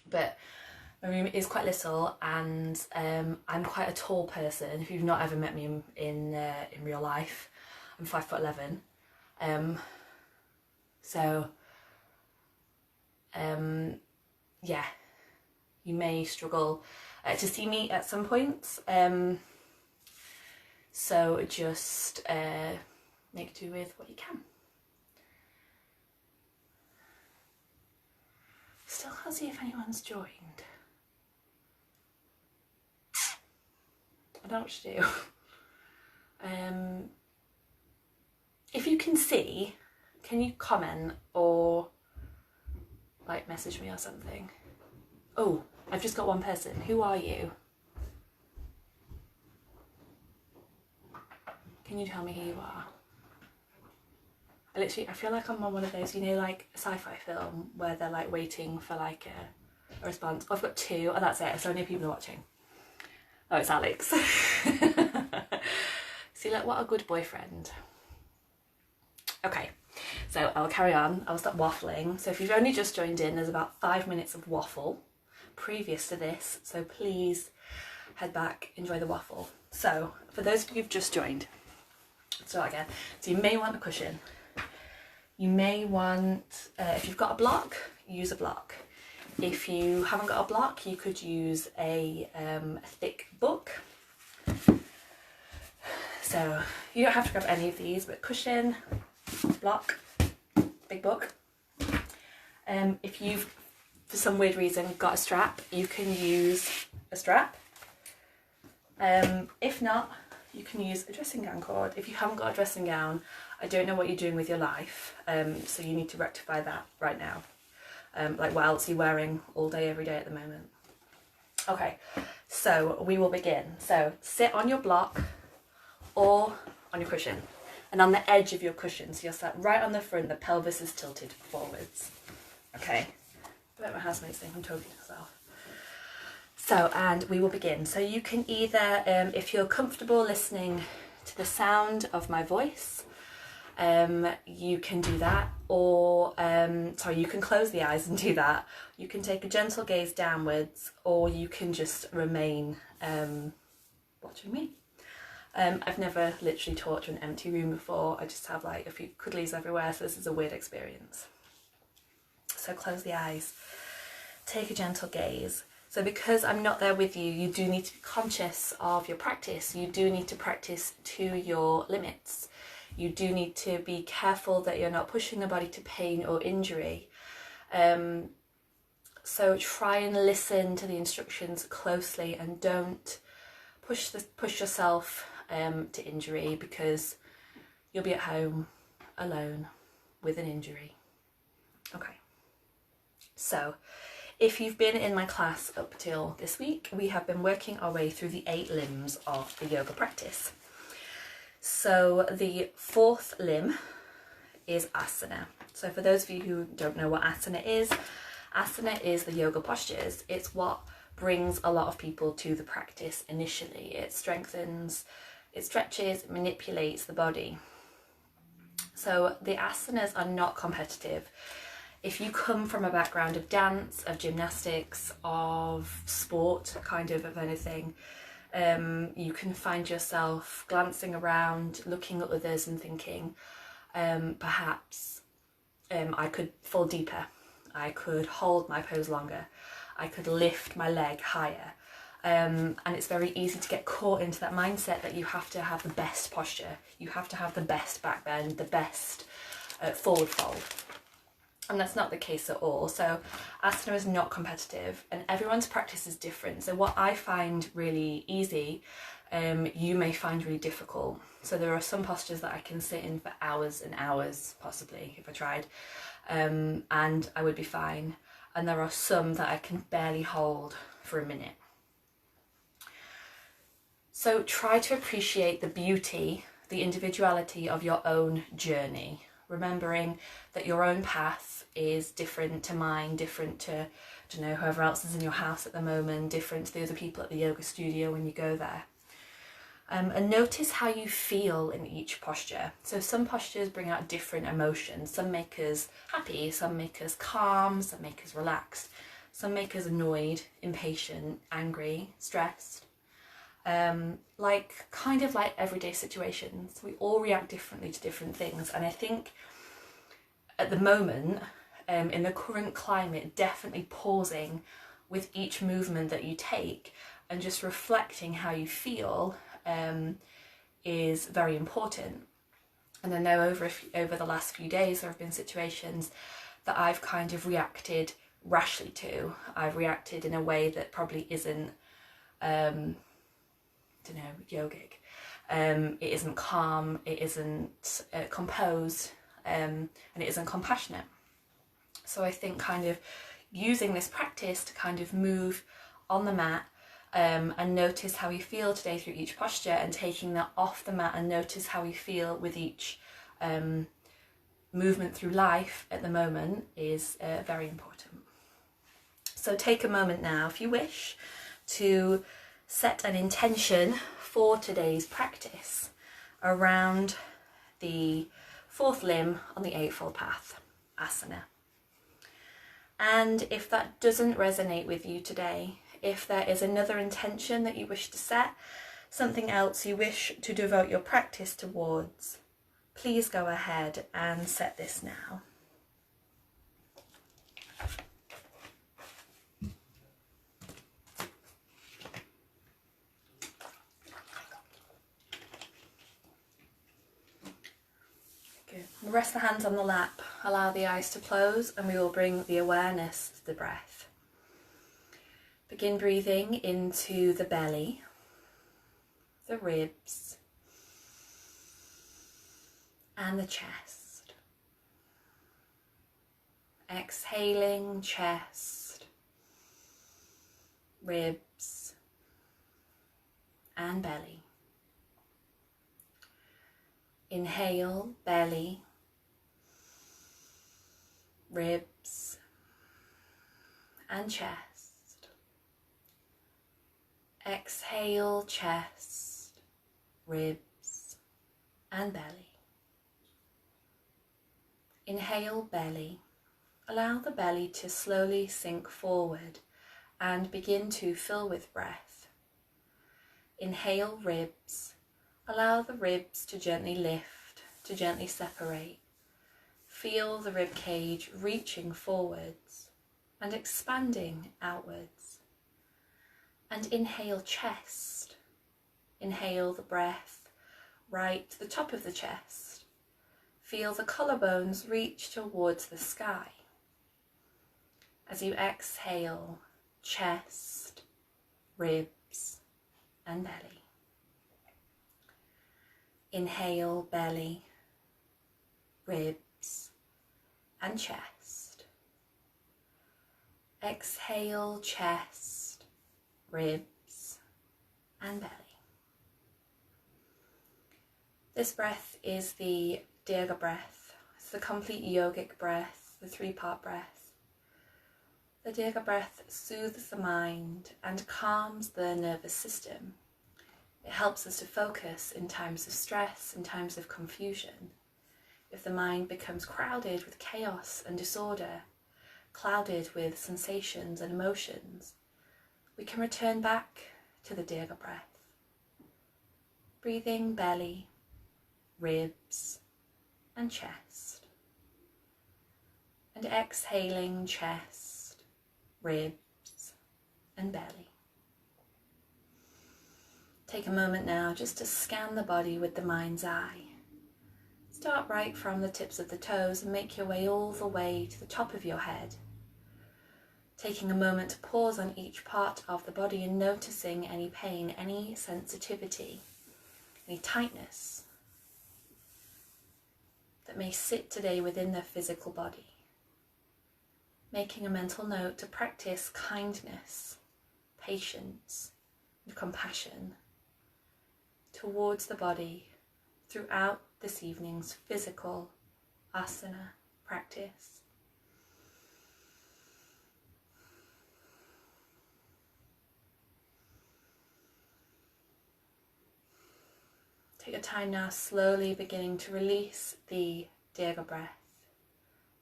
but my room is quite little, and I'm quite a tall person. If you've not ever met me in real life, I'm 5'11". So yeah, you may struggle to see me at some points. So just make do with what you can. Still can't see if anyone's joined. I don't know what to do. If you can see, can you comment or like message me or something? Oh, I've just got one person. Who are you? Can you tell me who you are? I feel like I'm on one of those, you know, like a sci-fi film where they're like waiting for like a response. Oh, I've got two. Oh, that's it. So I know people are watching. Oh, it's Alex. See, like, what a good boyfriend. Okay, so I'll carry on. I'll stop waffling. So if you've only just joined in, there's about 5 minutes of waffle previous to this. So please head back, enjoy the waffle. So for those of you who've just joined, let's start again. So you may want a cushion. You may want, if you've got a block, use a block. If you haven't got a block, you could use a thick book. So you don't have to grab any of these, but cushion, block, big book. If you've, for some weird reason, got a strap, you can use a strap. If not, you can use a dressing gown cord. If you haven't got a dressing gown, I don't know what you're doing with your life, so you need to rectify that right now. Like what else are you wearing all day, every day at the moment? Okay, so we will begin. So sit on your block or on your cushion, and on the edge of your cushion, so you're sat right on the front, the pelvis is tilted forwards. Okay, I bet my housemates think I'm talking to myself. So, and we will begin. So you can either, if you're comfortable listening to the sound of my voice, you can do that, or you can close the eyes and do that. You can take a gentle gaze downwards, or you can just remain watching me. I've never literally taught to an empty room before. I just have like a few cuddlies everywhere, so this is a weird experience. So close the eyes, take a gentle gaze. So because I'm not there with you, you do need to be conscious of your practice. You do need to practice to your limits. You do need to be careful that you're not pushing the body to pain or injury. So try and listen to the instructions closely, and don't push yourself to injury, because you'll be at home alone with an injury. Okay. So if you've been in my class up till this week, we have been working our way through the 8 limbs of the yoga practice. So the 4th limb is asana. So for those of you who don't know what asana is the yoga postures. It's what brings a lot of people to the practice initially. It strengthens, it stretches, it manipulates the body. So the asanas are not competitive. If you come from a background of dance, of gymnastics, of sport, kind of anything, you can find yourself glancing around, looking at others and thinking, perhaps I could fall deeper, I could hold my pose longer, I could lift my leg higher. And it's very easy to get caught into that mindset that you have to have the best posture, you have to have the best back bend, the best forward fold. And that's not the case at all. So asana is not competitive, and everyone's practice is different. So what I find really easy, you may find really difficult. So there are some postures that I can sit in for hours and hours, possibly, if I tried, and I would be fine. And there are some that I can barely hold for a minute. So try to appreciate the beauty, the individuality of your own journey, remembering that your own path is different to mine, different to, whoever else is in your house at the moment, different to the other people at the yoga studio when you go there. And notice how you feel in each posture. So some postures bring out different emotions. Some make us happy, some make us calm, some make us relaxed. Some make us annoyed, impatient, angry, stressed. Kind of like everyday situations. We all react differently to different things. And I think at the moment, in the current climate, definitely pausing with each movement that you take and just reflecting how you feel is very important. And I know over the last few days there have been situations that I've kind of reacted rashly to. I've reacted in a way that probably isn't, yogic. It isn't calm, it isn't composed, and it isn't compassionate. So I think kind of using this practice to kind of move on the mat and notice how you feel today through each posture, and taking that off the mat and notice how you feel with each movement through life at the moment is very important. So take a moment now, if you wish, to set an intention for today's practice around the fourth limb on the Eightfold Path, asana. And if that doesn't resonate with you today, if there is another intention that you wish to set, something else you wish to devote your practice towards, please go ahead and set this now. Good. We'll rest the hands on the lap, allow the eyes to close, and we will bring the awareness to the breath. Begin breathing into the belly, the ribs, and the chest. Exhaling, chest, ribs, and belly. Inhale, belly, ribs, and chest. Exhale, chest, ribs, and belly. Inhale, belly. Allow the belly to slowly sink forward and begin to fill with breath. Inhale, ribs. Allow the ribs to gently lift, to gently separate. Feel the rib cage reaching forwards and expanding outwards. And inhale, chest. Inhale the breath right to the top of the chest. Feel the collarbones reach towards the sky. As you exhale, chest, ribs, and belly. Inhale, belly, ribs, and chest. Exhale, chest, ribs, and belly. This breath is the Dirga breath. It's the complete yogic breath, the three-part breath. The Dirga breath soothes the mind and calms the nervous system. It helps us to focus in times of stress, in times of confusion. If the mind becomes crowded with chaos and disorder, clouded with sensations and emotions, we can return back to the Dirga breath. Breathing belly, ribs, and chest. And exhaling chest, ribs, and belly. Take a moment now just to scan the body with the mind's eye. Start right from the tips of the toes and make your way all the way to the top of your head. Taking a moment to pause on each part of the body and noticing any pain, any sensitivity, any tightness that may sit today within the physical body. Making a mental note to practice kindness, patience, and compassion towards the body throughout this evening's physical asana practice. Take your time now, slowly beginning to release the Dirga breath,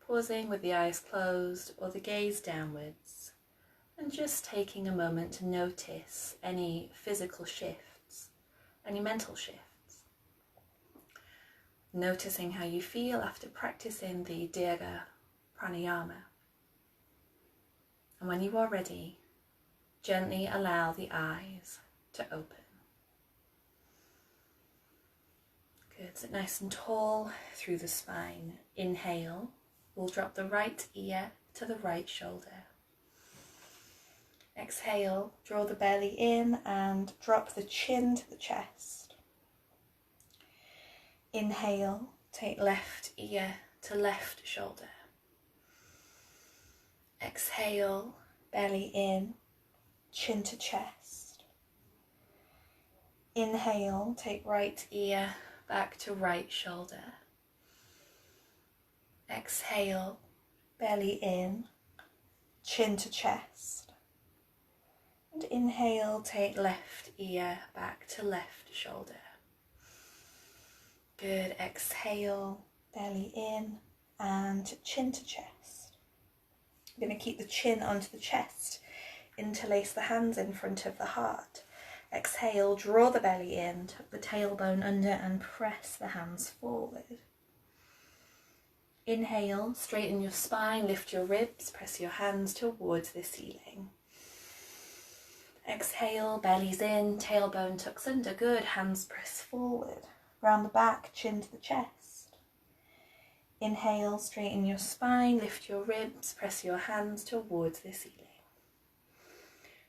pausing with the eyes closed or the gaze downwards, And just taking a moment to notice any physical shifts, any mental shifts. Noticing how you feel after practicing the Dirga Pranayama. And when you are ready, gently allow the eyes to open. Good, sit nice and tall through the spine. Inhale, we'll drop the right ear to the right shoulder. Exhale, draw the belly in and drop the chin to the chest. Inhale, take left ear to left shoulder. Exhale, belly in, chin to chest. Inhale, take right ear back to right shoulder. Exhale, belly in, chin to chest. And inhale, take left ear back to left shoulder. Good, exhale, belly in and chin to chest. I'm going to keep the chin onto the chest, interlace the hands in front of the heart. Exhale, draw the belly in, tuck the tailbone under and press the hands forward. Inhale, straighten your spine, lift your ribs, press your hands towards the ceiling. Exhale, belly's in, tailbone tucks under, good, hands press forward. Round the back, chin to the chest. Inhale, straighten your spine, lift your ribs, press your hands towards the ceiling.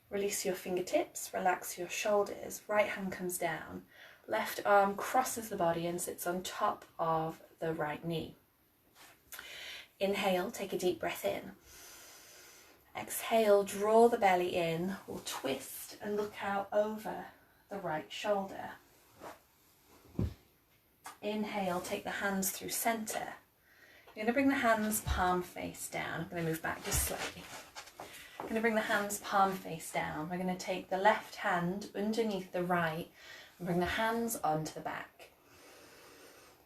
Release your fingertips, relax your shoulders, right hand comes down, left arm crosses the body and sits on top of the right knee. Inhale, take a deep breath in. Exhale, draw the belly in, or twist and look out over the right shoulder. Inhale, take the hands through center. You're going to bring the hands palm face down. I'm going to move back just slightly. I'm going to bring the hands palm face down. We're going to take the left hand underneath the right and bring the hands onto the back.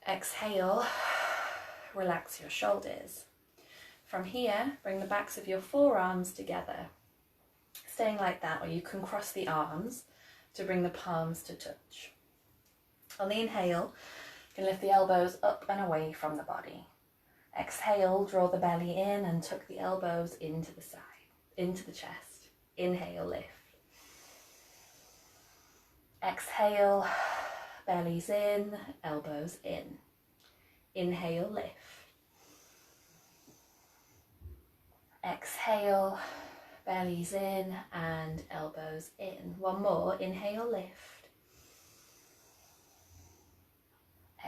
Exhale, relax your shoulders. From here, bring the backs of your forearms together, staying like that, or you can cross the arms to bring the palms to touch. On the inhale, you can lift the elbows up and away from the body. Exhale, draw the belly in and tuck the elbows into the side, into the chest. Inhale, lift. Exhale, belly's in, elbows in. Inhale, lift. Exhale, belly's in and elbows in. One more, inhale, lift.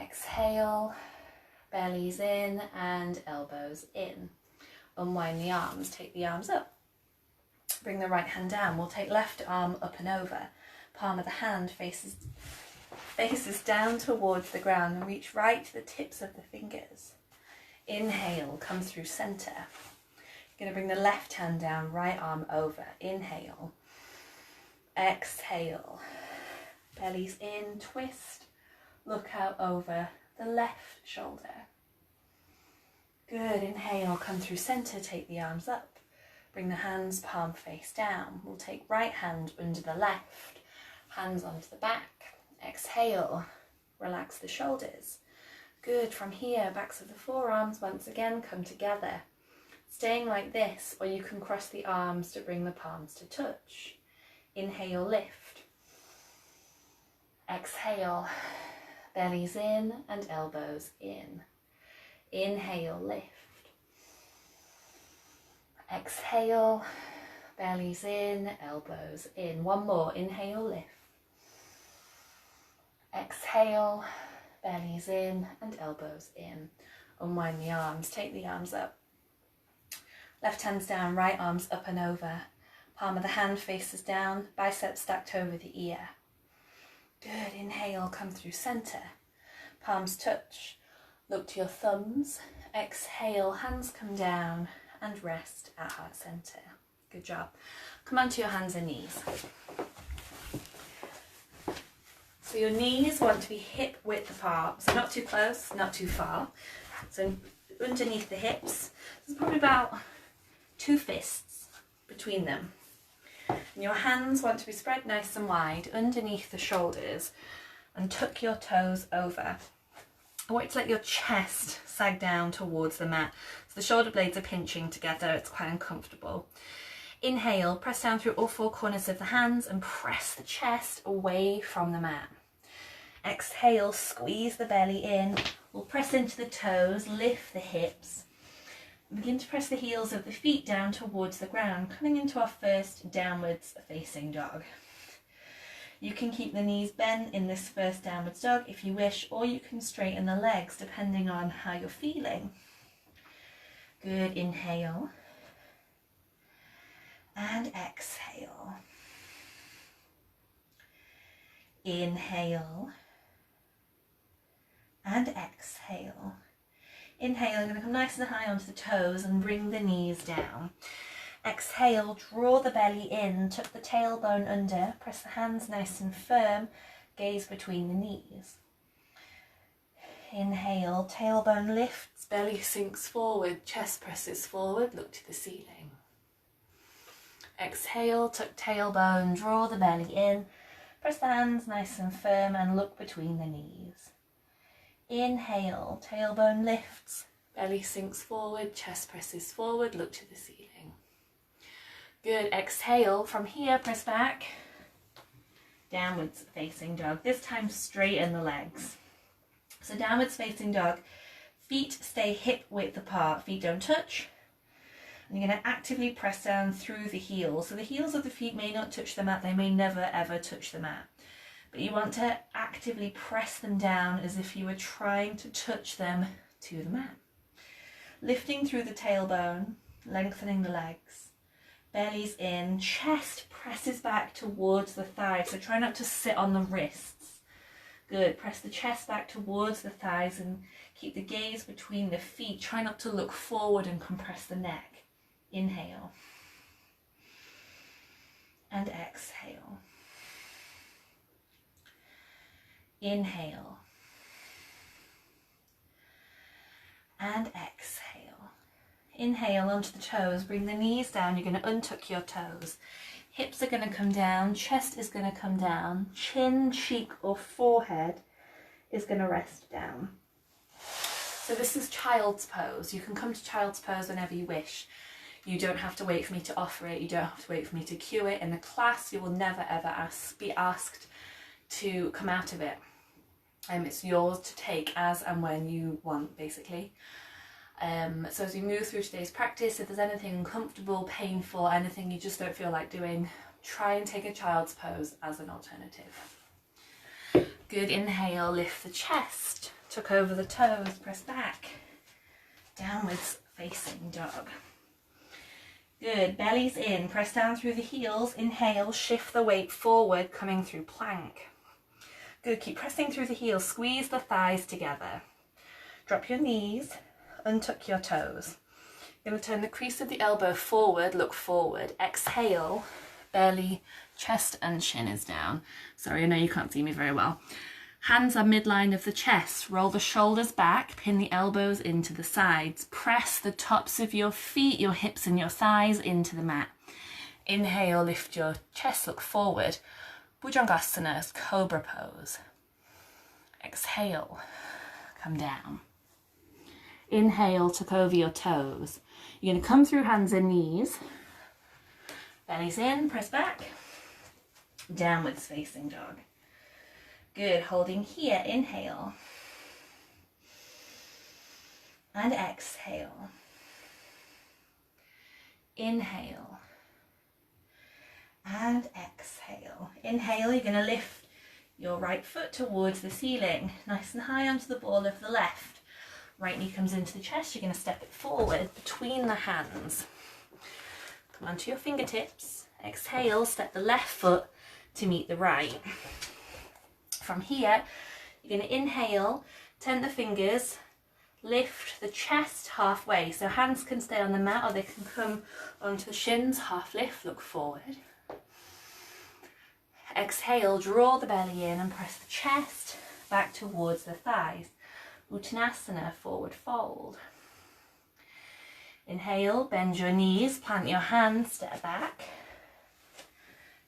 Exhale, belly's in and elbows in. Unwind the arms, take the arms up. Bring the right hand down. We'll take left arm up and over. Palm of the hand faces down towards the ground and reach right to the tips of the fingers. Inhale, come through center. You're going to bring the left hand down, right arm over. Inhale. Exhale. Belly's in, twist. Look out over the left shoulder. Good, inhale, come through center, take the arms up. Bring the hands palm face down. We'll take right hand under the left, hands onto the back. Exhale, relax the shoulders. Good, from here, backs of the forearms once again come together. Staying like this, or you can cross the arms to bring the palms to touch. Inhale, lift. Exhale, belly's in and elbows in. Inhale, lift. Exhale, belly's in, elbows in. One more, inhale, lift. Exhale, belly's in and elbows in. Unwind the arms, take the arms up. Left hand's down, right arm's up and over. Palm of the hand faces down, biceps stacked over the ear. Good, inhale, come through center. Palms touch, look to your thumbs. Exhale, hands come down and rest at heart center. Good job. Come onto your hands and knees. So your knees want to be hip width apart, so not too close, not too far. So underneath the hips, there's probably about 2 fists between them. And your hands want to be spread nice and wide underneath the shoulders, and tuck your toes over. I want you to let your chest sag down towards the mat. So the shoulder blades are pinching together, it's quite uncomfortable. Inhale, press down through all four corners of the hands and press the chest away from the mat. Exhale, squeeze the belly in. We'll press into the toes, lift the hips. Begin to press the heels of the feet down towards the ground, coming into our first downwards facing dog. You can keep the knees bent in this first downwards dog if you wish, or you can straighten the legs depending on how you're feeling. Good, inhale. And exhale. Inhale. And exhale. Inhale, I'm going to come nice and high onto the toes and bring the knees down. Exhale, draw the belly in, tuck the tailbone under, press the hands nice and firm, gaze between the knees. Inhale, tailbone lifts, belly sinks forward, chest presses forward, look to the ceiling. Exhale, tuck tailbone, draw the belly in, press the hands nice and firm and look between the knees. Inhale, tailbone lifts, belly sinks forward, chest presses forward, look to the ceiling. Good, exhale, from here press back, downwards facing dog. This time straighten the legs. So downwards facing dog, feet stay hip width apart, feet don't touch. And you're going to actively press down through the heels. So the heels of the feet may not touch the mat, they may never ever touch the mat. But you want to actively press them down as if you were trying to touch them to the mat. Lifting through the tailbone, lengthening the legs. Belly's in, chest presses back towards the thighs, so try not to sit on the wrists. Good, press the chest back towards the thighs and keep the gaze between the feet. Try not to look forward and compress the neck. Inhale. And exhale. Inhale. And exhale. Inhale onto the toes, bring the knees down, you're going to untuck your toes. Hips are going to come down, chest is going to come down, chin, cheek or forehead is going to rest down. So this is child's pose. You can come to child's pose whenever you wish. You don't have to wait for me to offer it, you don't have to wait for me to cue it. In the class you will never ever be asked to come out of it. It's yours to take as and when you want, basically. So as we move through today's practice, if there's anything uncomfortable, painful, anything you just don't feel like doing, try and take a child's pose as an alternative. Good, inhale, lift the chest, tuck over the toes, press back, downwards facing dog. Good, belly's in, press down through the heels, inhale, shift the weight forward, coming through plank. Good, keep pressing through the heels, squeeze the thighs together. Drop your knees, untuck your toes. You're going to turn the crease of the elbow forward, look forward. Exhale, belly, chest and chin is down. Sorry, I know you can't see me very well. Hands are midline of the chest. Roll the shoulders back, pin the elbows into the sides. Press the tops of your feet, your hips and your thighs into the mat. Inhale, lift your chest, look forward. Bhujangasana, cobra pose. Exhale, come down. Inhale, tuck over your toes. You're going to come through hands and knees. Belly's in, press back. Downwards facing dog. Good, holding here, inhale. And exhale. Inhale. And exhale. Inhale, you're going to lift your right foot towards the ceiling, nice and high onto the ball of the left. Right knee comes into the chest, you're going to step it forward between the hands. Come onto your fingertips. Exhale, step the left foot to meet the right. From here, you're going to inhale, turn the fingers, lift the chest halfway. So hands can stay on the mat or they can come onto the shins, half lift, look forward. Exhale, draw the belly in and press the chest back towards the thighs. Uttanasana, forward fold. Inhale, bend your knees, plant your hands, step back.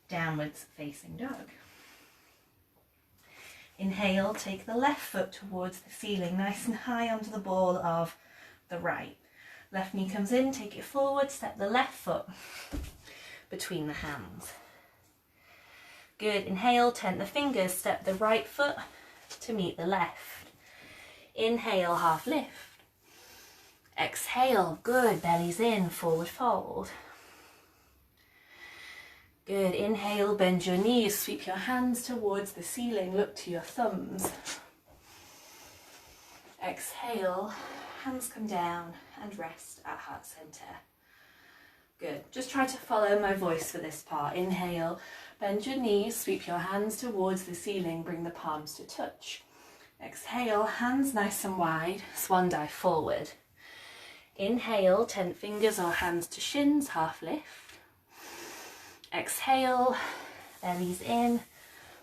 Downwards facing dog. Inhale, take the left foot towards the ceiling, nice and high onto the ball of the right. Left knee comes in, take it forward, step the left foot between the hands. Good, inhale, tent the fingers, step the right foot to meet the left. Inhale, half lift. Exhale, good, belly's in, forward fold. Good, inhale, bend your knees, sweep your hands towards the ceiling, look to your thumbs. Exhale, hands come down and rest at heart center. Good, just try to follow my voice for this part. Inhale, bend your knees, sweep your hands towards the ceiling, bring the palms to touch. Exhale, hands nice and wide, swan dive forward. Inhale, tent fingers or hands to shins, half lift. Exhale, belly's in,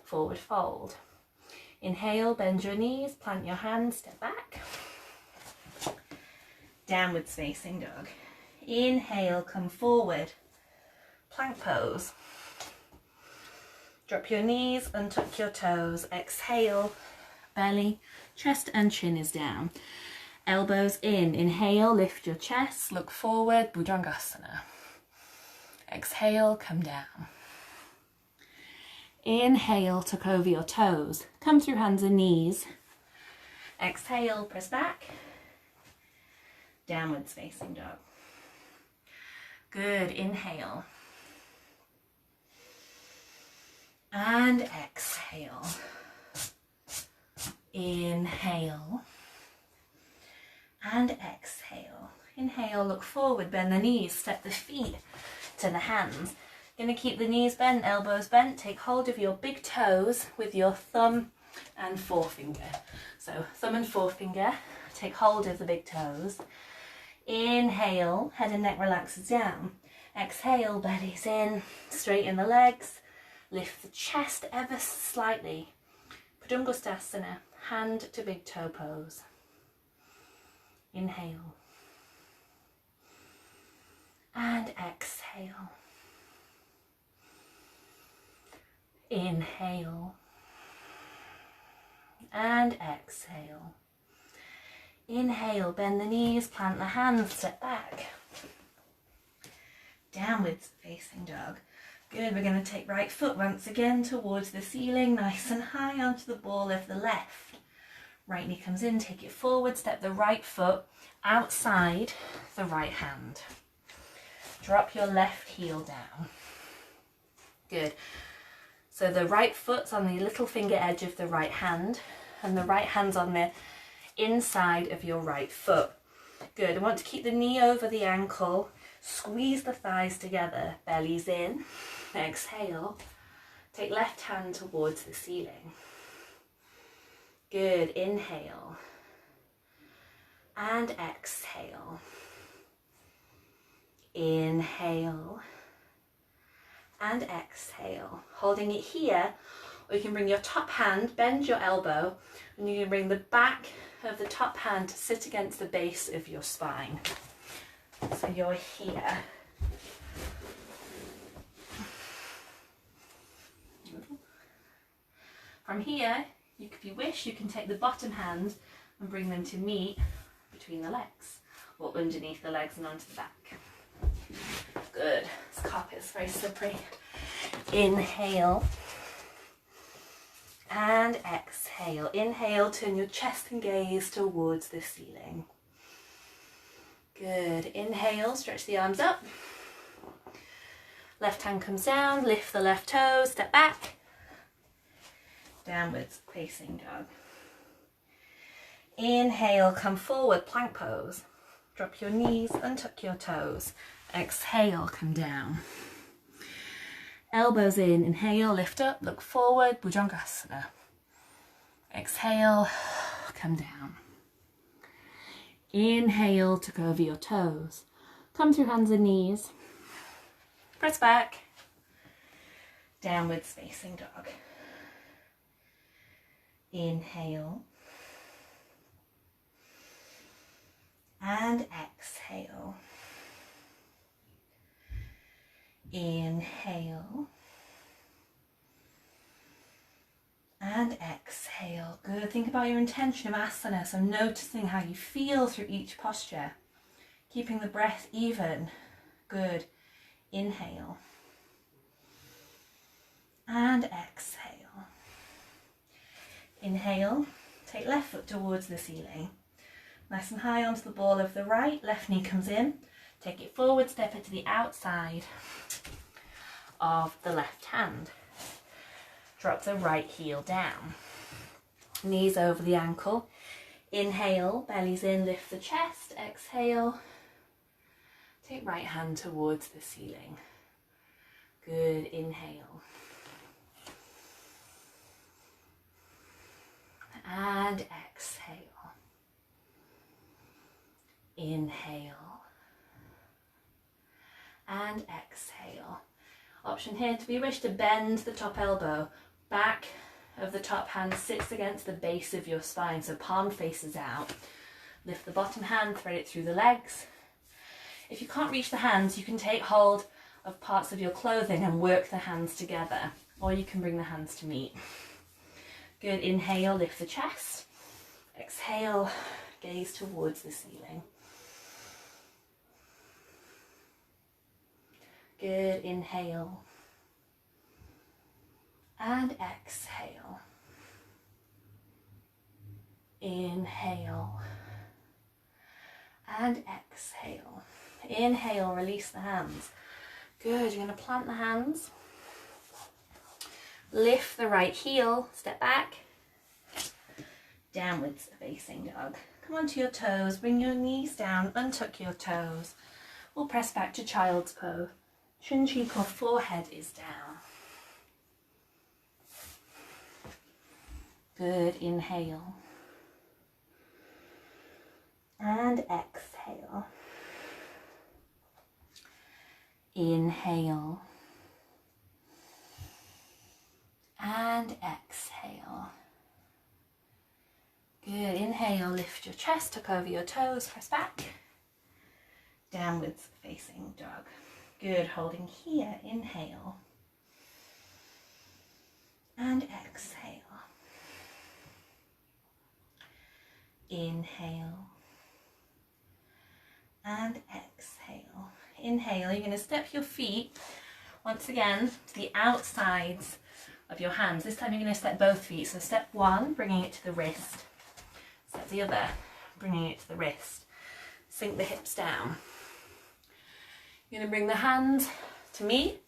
forward fold. Inhale, bend your knees, plant your hands, step back. Downwards facing dog. Inhale, come forward, plank pose. Drop your knees, untuck your toes. Exhale, belly, chest and chin is down. Elbows in. Inhale, lift your chest, look forward, Bhujangasana. Exhale, come down. Inhale, tuck over your toes. Come through hands and knees. Exhale, press back. Downwards facing dog. Good, inhale. And exhale. Inhale. And exhale. Inhale, look forward, bend the knees, step the feet to the hands. Gonna keep the knees bent, elbows bent. Take hold of your big toes with your thumb and forefinger. So thumb and forefinger, take hold of the big toes. Inhale, head and neck relaxes down. Exhale, belly's in, straighten the legs, lift the chest ever slightly. Bhujangasana, hand to big toe pose. Inhale. And exhale. Inhale. And exhale. Inhale, bend the knees, plant the hands, step back. Downwards facing dog. Good, we're going to take right foot once again towards the ceiling, nice and high onto the ball of the left. Right knee comes in, take it forward, step the right foot outside the right hand. Drop your left heel down. Good. So the right foot's on the little finger edge of the right hand and the right hand's on the inside of your right foot. Good. I want to keep the knee over the ankle. Squeeze the thighs together. Belly's in. Exhale. Take left hand towards the ceiling. Good. Inhale. And exhale. Inhale. And exhale. Holding it here, or you can bring your top hand, bend your elbow, and you can bring the back of the top hand to sit against the base of your spine. So you're here. From here, if you wish, you can take the bottom hand and bring them to meet between the legs, or underneath the legs and onto the back. Good. This carpet's very slippery. Inhale. And exhale. Inhale, turn your chest and gaze towards the ceiling. Good. Inhale, stretch the arms up. Left hand comes down, lift the left toe, step back. Downwards facing dog. Inhale, come forward, plank pose. Drop your knees, untuck your toes. Exhale, come down. Elbows in, inhale, lift up, look forward, Bhujangasana. Exhale, come down. Inhale, tuck over your toes. Come through hands and knees. Press back. Downwards facing dog. Inhale. And exhale. Inhale. And exhale. Good. Think about your intention of asana. So noticing how you feel through each posture. Keeping the breath even. Good. Inhale. And exhale. Inhale. Take left foot towards the ceiling. Nice and high onto the ball of the right. Left knee comes in. Take it forward. Step it to the outside of the left hand. Drop the right heel down. Knees over the ankle. Inhale, bellies in, lift the chest. Exhale. Take right hand towards the ceiling. Good. Inhale. And exhale. Inhale. And exhale. Option here, if you wish to bend the top elbow, back of the top hand sits against the base of your spine, so palm faces out. Lift the bottom hand, thread it through the legs. If you can't reach the hands, you can take hold of parts of your clothing and work the hands together, or you can bring the hands to meet. Good. Inhale, lift the chest. Exhale, gaze towards the ceiling. Good. Inhale. And exhale. Inhale. And exhale. Inhale, release the hands. Good. You're going to plant the hands. Lift the right heel, step back. Downwards facing dog. Come onto your toes, bring your knees down, untuck your toes. We'll press back to child's pose. Chin cheek or forehead is down. Good. Inhale. And exhale. Inhale. And exhale. Good. Inhale, lift your chest, tuck over your toes, press back. Downwards facing dog. Good. Holding here. Inhale. And exhale. Inhale. And exhale. Inhale. You're going to step your feet once again to the outsides of your hands. This time you're going to step both feet. So step one, bringing it to the wrist. Step the other, bringing it to the wrist. Sink the hips down. You're going to bring the hands to meet,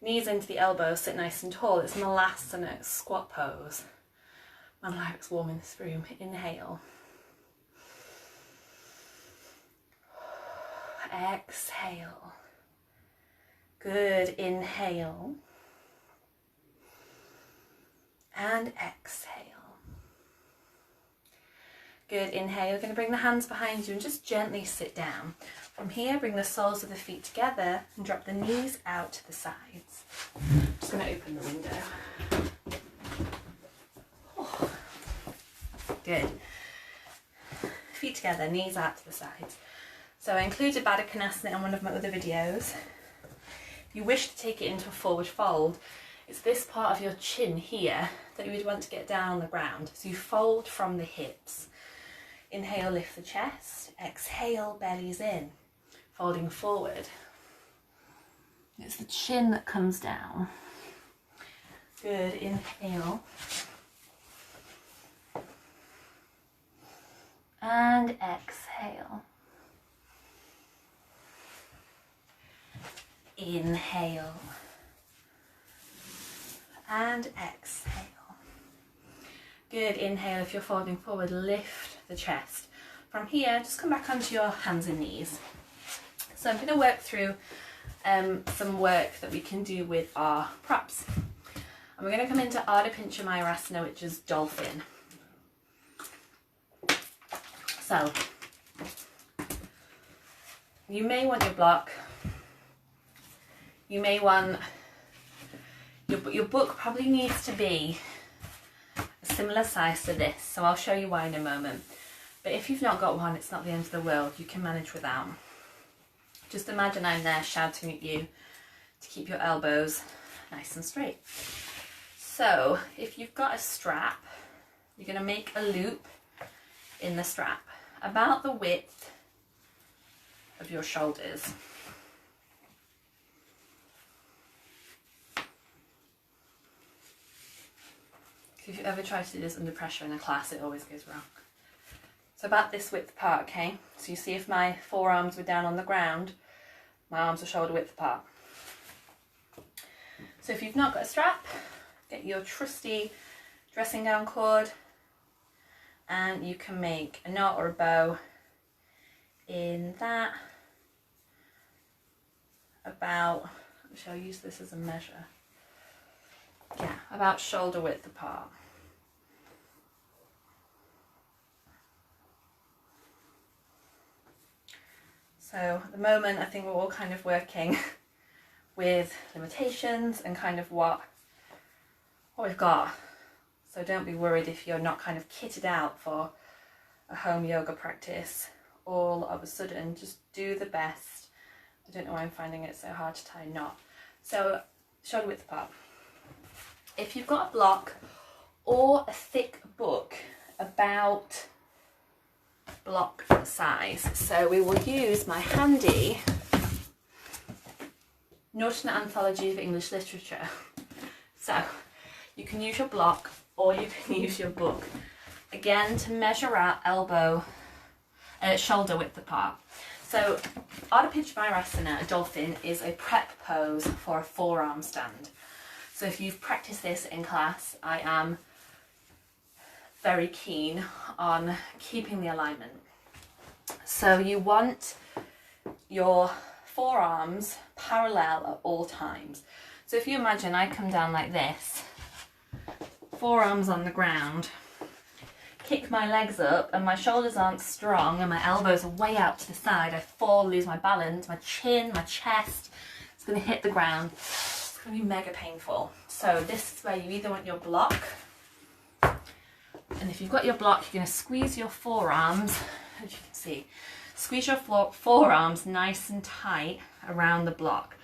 knees into the elbows, sit nice and tall. It's Malasana, squat pose. My life's warm in this room. Inhale. Exhale. Good. Inhale. And exhale. Good. Inhale. You're going to bring the hands behind you and just gently sit down. From here, bring the soles of the feet together and drop the knees out to the sides. I'm just going to open the window. Oh. Good. Feet together, knees out to the sides. So I included Baddha Konasana in one of my other videos. If you wish to take it into a forward fold, it's this part of your chin here that you would want to get down on the ground. So you fold from the hips. Inhale, lift the chest. Exhale, bellies in. Folding forward. It's the chin that comes down. Good. Inhale. And exhale. Inhale. And exhale. Good. Inhale. If you're folding forward, lift the chest. From here, just come back onto your hands and knees. So I'm going to work through some work that we can do with our props. And we're going to come into Ardha Pincha Mayurasana, which is dolphin. So you may want your block. You may want, your book probably needs to be a similar size to this, so I'll show you why in a moment. But if you've not got one, it's not the end of the world, you can manage without. Just imagine I'm there shouting at you to keep your elbows nice and straight. So if you've got a strap, you're going to make a loop in the strap about the width of your shoulders. If you ever try to do this under pressure in a class, it always goes wrong. So about this width apart, okay? So you see if my forearms were down on the ground, my arms are shoulder width apart. So if you've not got a strap, get your trusty dressing gown cord and you can make a knot or a bow in that about, shall I use this as a measure? Yeah, about shoulder width apart. So at the moment I think we're all kind of working with limitations and kind of what we've got. So don't be worried if you're not kind of kitted out for a home yoga practice all of a sudden. Just do the best. I don't know why I'm finding it so hard to tie a knot. So shoulder width apart. If you've got a block or a thick book about block size, so we will use my handy Norton Anthology of English Literature. So you can use your block or you can use your book, again to measure out shoulder width apart. So Ardha Panchamayurasana, a dolphin, is a prep pose for a forearm stand. So if you've practiced this in class, I am very keen on keeping the alignment. So you want your forearms parallel at all times. So if you imagine I come down like this, forearms on the ground, kick my legs up and my shoulders aren't strong and my elbows are way out to the side, I fall, lose my balance, my chin, my chest, it's going to hit the ground. It's going to be mega painful. So this is where you either want your block, and if you've got your block, you're going to squeeze your forearms, as you can see, squeeze your forearms nice and tight around the block,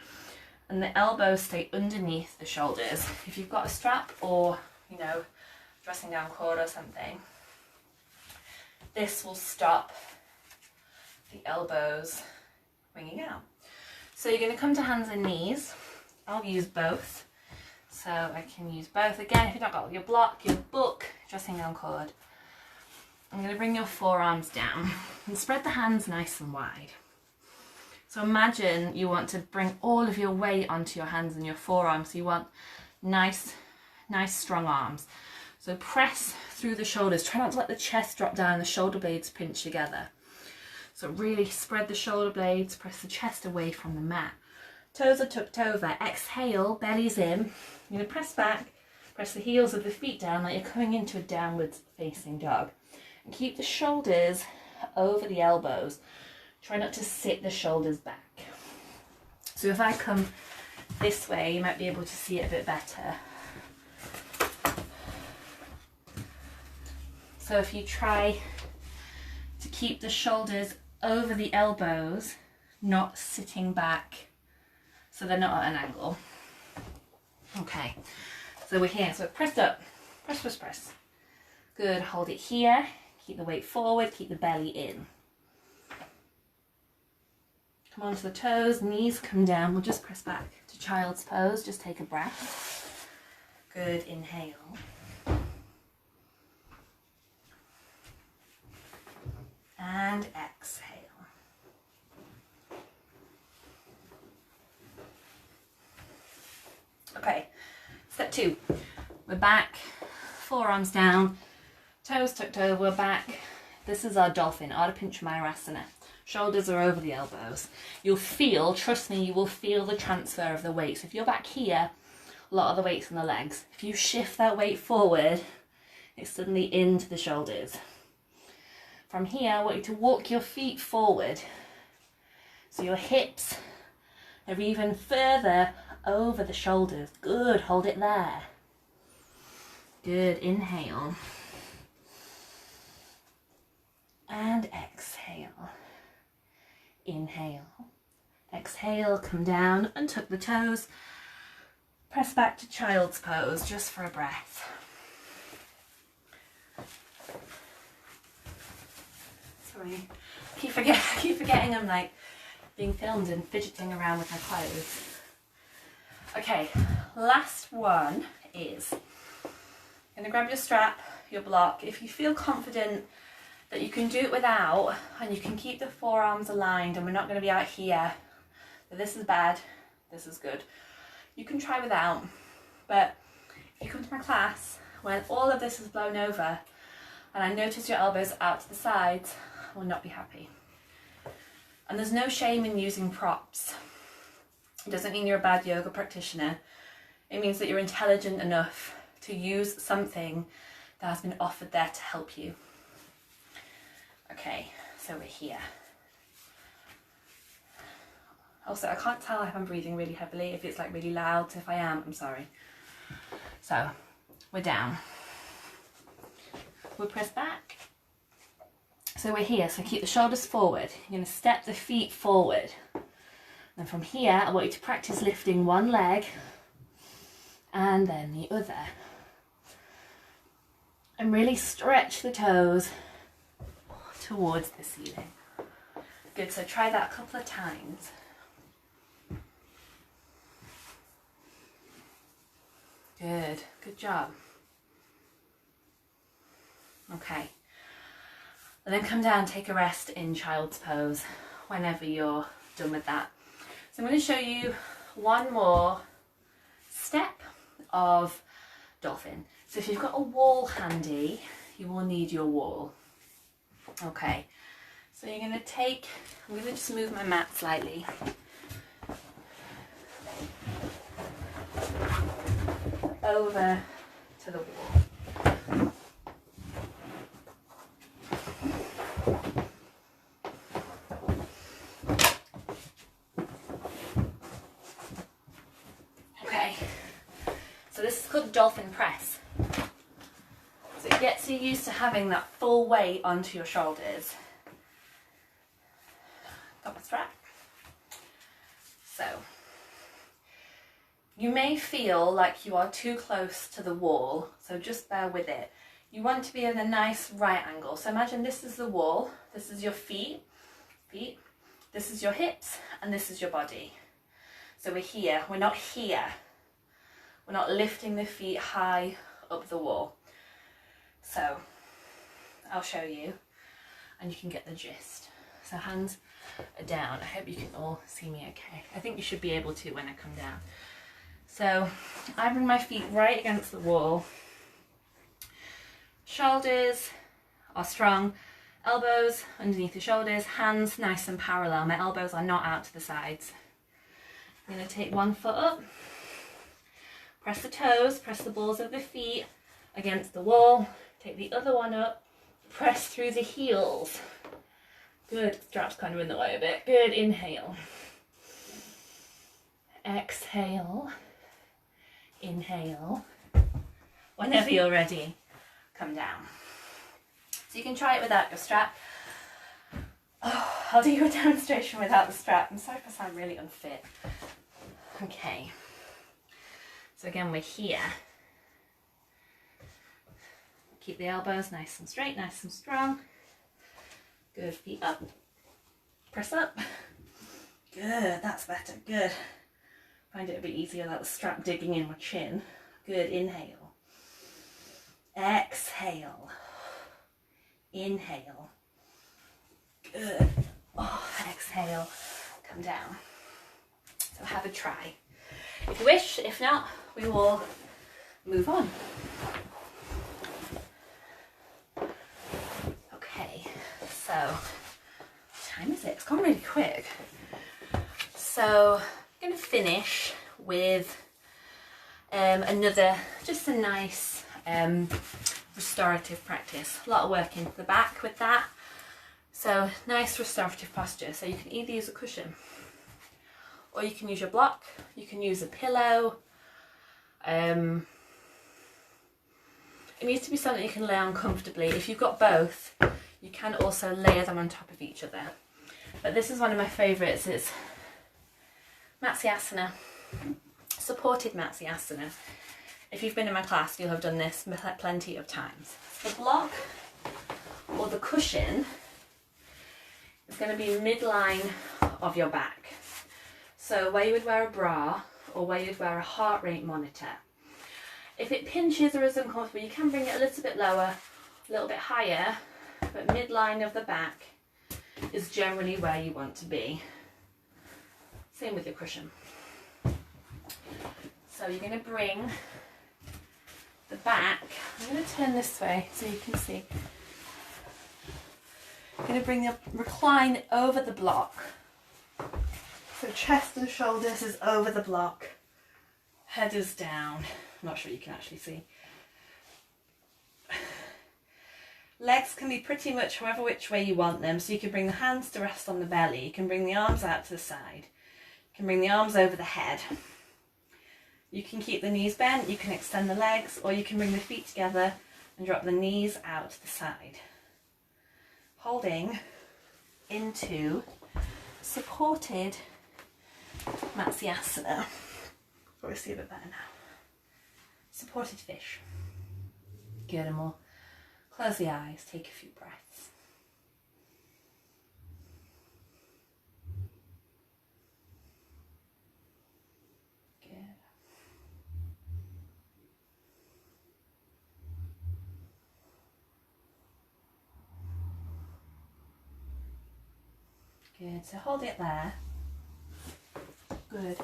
and the elbows stay underneath the shoulders. If you've got a strap or, you know, dressing gown cord or something, this will stop the elbows winging out. So you're going to come to hands and knees. I'll use both. So I can use both. Again, if you've not got your block, your book, dressing gown cord, I'm going to bring your forearms down and spread the hands nice and wide. So imagine you want to bring all of your weight onto your hands and your forearms. So you want nice strong arms. So press through the shoulders. Try not to let the chest drop down, the shoulder blades pinch together. So really spread the shoulder blades, press the chest away from the mat. Toes are tucked over. Exhale, belly's in. You're going to press back, press the heels of the feet down like you're coming into a downwards facing dog. And keep the shoulders over the elbows. Try not to sit the shoulders back. So if I come this way, you might be able to see it a bit better. So if you try to keep the shoulders over the elbows, not sitting back, so they're not at an angle. Okay, so we're here, so pressed up, press, press, press. Good, hold it here, keep the weight forward, keep the belly in. Come onto the toes, knees come down, we'll just press back to child's pose, just take a breath. Good, inhale. And exhale. Okay, step 2. We're back, forearms down, toes tucked over, we're back. This is our dolphin, Ardha Panchamayurasana. Shoulders are over the elbows. You'll feel, trust me, you will feel the transfer of the weight. So if you're back here, a lot of the weight's on the legs. If you shift that weight forward, it's suddenly into the shoulders. From here, I want you to walk your feet forward. So your hips are even further over the shoulders. Good, hold it there. Good, inhale. And exhale. Inhale. Exhale, come down, untuck the toes. press back to child's pose just for a breath. Sorry, I keep forgetting I'm like being filmed and fidgeting around with my clothes. Okay, last one is, you're going to grab your strap, your block. If you feel confident that you can do it without, and you can keep the forearms aligned, and we're not going to be out here, so this is bad, this is good. You can try without, but if you come to my class when all of this is blown over and I notice your elbows out to the sides, I will not be happy. And there's no shame in using props. It doesn't mean you're a bad yoga practitioner. It means that you're intelligent enough to use something that has been offered there to help you. Okay, so we're here. Also, I can't tell if I'm breathing really heavily, if it's like really loud, so if I am, I'm sorry. So, we're down. We'll press back. So we're here, so keep the shoulders forward. You're going to step the feet forward. And from here, I want you to practice lifting one leg and then the other. And really stretch the toes towards the ceiling. Good, so try that a couple of times. Good, good job. Okay. And then come down, take a rest in child's pose whenever you're done with that. So I'm going to show you one more step of dolphin. So if you've got a wall handy, you will need your wall. Okay, so you're going to take, I'm going to just move my mat slightly. Over to the wall. Okay, so this is called dolphin press. So it gets you used to having that full weight onto your shoulders. Got my strap. So you may feel like you are too close to the wall, so just bear with it. You want to be in a nice right angle. So imagine this is the wall, this is your feet, this is your hips, and this is your body. So we're here, we're not here. We're not lifting the feet high up the wall. So I'll show you and you can get the gist. So hands are down. I hope you can all see me okay. I think you should be able to when I come down. So I bring my feet right against the wall. Shoulders are strong, elbows underneath the shoulders, hands nice and parallel. My elbows are not out to the sides. I'm going to take one foot up, press the toes, press the balls of the feet against the wall, take the other one up, press through the heels. Good, strap's kind of in the way a bit. Good, inhale. Exhale. Inhale. Whenever you're ready, come down. So you can try it without your strap. Oh, I'll do you a demonstration without the strap. I'm sorry if I sound really unfit. Okay. So again, we're here. Keep the elbows nice and straight, nice and strong. Good, feet up. Press up. Good, that's better, good. Find it a bit easier without the strap digging in my chin. Good, inhale. Exhale. Inhale. Good. Oh, exhale. Come down. So have a try. If you wish, if not, we will move on. Okay, so what time is it? It's gone really quick. So I'm going to finish with another, just a nice restorative practice. A lot of work into the back with that. So nice restorative posture. So you can either use a cushion or you can use your block, you can use a pillow. It needs to be something you can lay on comfortably. If you've got both, you can also layer them on top of each other. But this is one of my favourites, it's Matsyasana. supported Matsyasana. If you've been in my class, you'll have done this plenty of times. The block or the cushion is going to be midline of your back. So where you would wear a bra or where you'd wear a heart rate monitor. If it pinches or is uncomfortable, you can bring it a little bit lower, a little bit higher, but midline of the back is generally where you want to be. Same with your cushion. So you're going to bring the back, I'm going to turn this way so you can see. You're going to bring the recline over the block. So chest and shoulders is over the block, head is down. I'm not sure you can actually see. Legs can be pretty much however which way you want them. So you can bring the hands to rest on the belly. You can bring the arms out to the side. You can bring the arms over the head. You can keep the knees bent. You can extend the legs, or you can bring the feet together and drop the knees out to the side. Holding into supported Matsyasana. Probably see a bit better now. Supported fish. Good, and we'll close the eyes, take a few breaths. Good. Good, so hold it there. Good.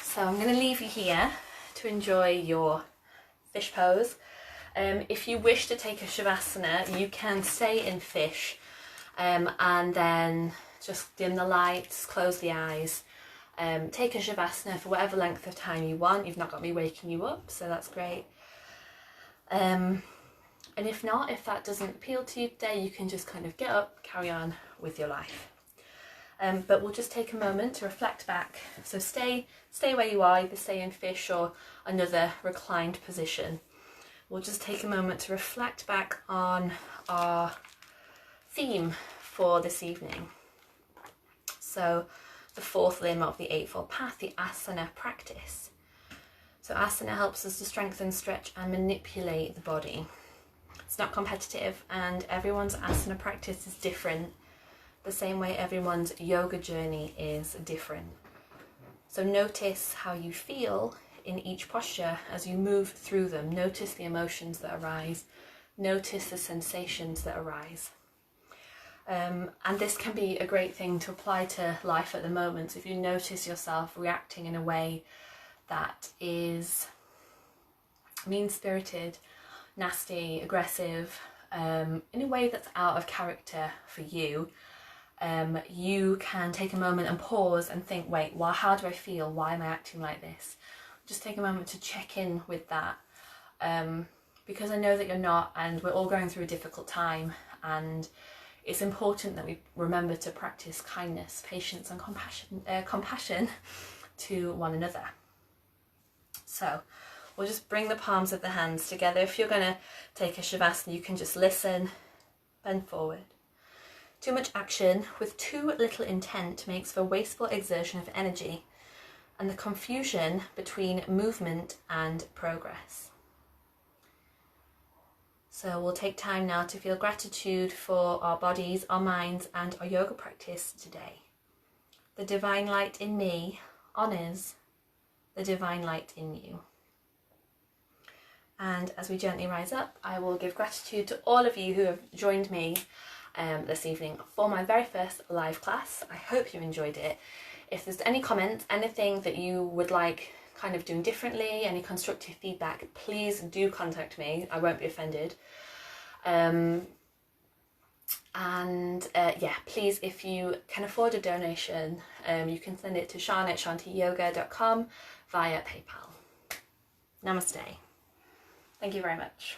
So I'm going to leave you here to enjoy your fish pose. If you wish to take a Shavasana, you can stay in fish and then just dim the lights, close the eyes, take a Shavasana for whatever length of time you want. You've not got me waking you up, so that's great. And if not, if that doesn't appeal to you today, you can just kind of get up, carry on with your life. But we'll just take a moment to reflect back. So stay where you are, either stay in fish or another reclined position. We'll just take a moment to reflect back on our theme for this evening. So the fourth limb of the Eightfold Path, the asana practice. So asana helps us to strengthen, stretch and manipulate the body. It's not competitive, and everyone's asana practice is different. The same way everyone's yoga journey is different. So notice how you feel in each posture as you move through them. Notice the emotions that arise. Notice the sensations that arise. And this can be a great thing to apply to life at the moment. So if you notice yourself reacting in a way that is mean-spirited, nasty, aggressive, in a way that's out of character for you, you can take a moment and pause and think, wait, well, how do I feel? Why am I acting like this? Just take a moment to check in with that, because I know that you're not, and we're all going through a difficult time, and it's important that we remember to practice kindness, patience and compassion to one another. So we'll just bring the palms of the hands together. If you're going to take a Shavasana, you can just listen, bend forward. Too much action with too little intent makes for wasteful exertion of energy and the confusion between movement and progress. So we'll take time now to feel gratitude for our bodies, our minds and our yoga practice today. The divine light in me honours the divine light in you. And as we gently rise up, I will give gratitude to all of you who have joined me this evening for my very first live class. I hope you enjoyed it. If there's any comments, anything that you would like kind of doing differently, any constructive feedback, please do contact me. I won't be offended. Yeah, please, if you can afford a donation, you can send it to Shan@shantiyoga.com via PayPal. Namaste. Thank you very much.